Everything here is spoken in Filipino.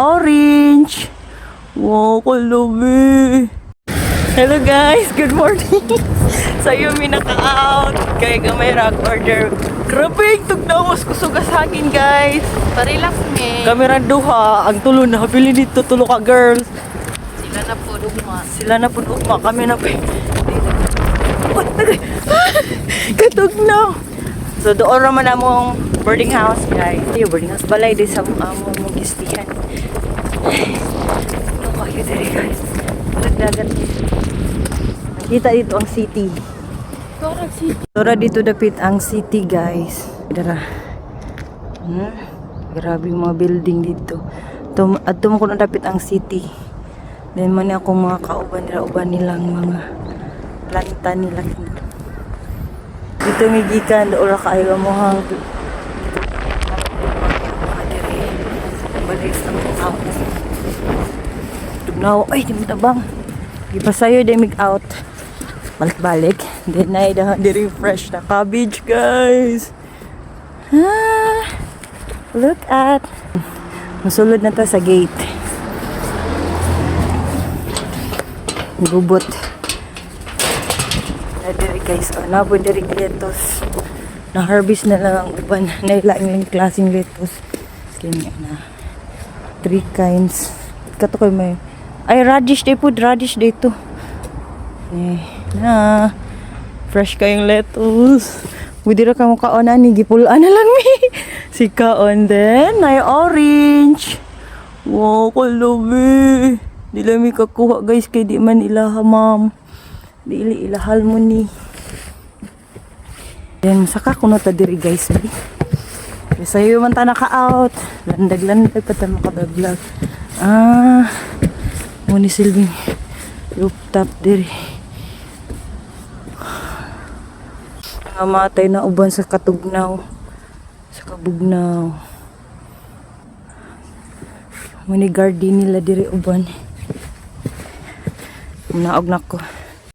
Orange. Wow, kalabi. Hello guys, good morning. Sayo mi naka-out. Kaya gamay order. Grabe, tugnawas ko sugasagin guys. Parelax me. Kamera duha, ang tulo na pili dito tulo ka girls. Sila na po ugma. Sila na po ugma, kami na po. Katugnaw. So doon naman among boarding house guys. Yung boarding house balay di sa among gistihan. Ano kayo dito guys? Dagat. Nakita dito ang city. Tora dito dapit ang city guys. Dara. Grabe yung mga building dito. At ko na dapit ang city. Then man ako mga kauban nilang mga planta nila. Dito may gikan doon kayo mo hang balik sa mga house. Tugnaw ay di mo tabang. Ipasayo di mig out. Balik-balik. Then ay di refresh na cabbage guys. Look at. Masulod na ta sa gate. Gubot. Diri guys, nabo diri lettuce. Na harvest na lang ang uban. Nailaing klaseng lettuce. Kanya na 3 kinds. Kato koy may ay radish day po, radish day to. Na fresh kayong lettuce. Pwede ra ka mo kaon ani gipulaan na lang mi. Si kaon din ay orange. Wow, kalabi. Di lang mi kakuha guys kay di man ilaha ma'am. Dili ilahal mo ni. Then saka kuno ta diri guys. Sayo man ta naka-out. Landag-landag pa ta maka-vlog. Muni silbing rooftop diri. Nangamatay na uban sa katugnaw. Sa kabugnaw. Muni garden nila diri uban. Naog na ko.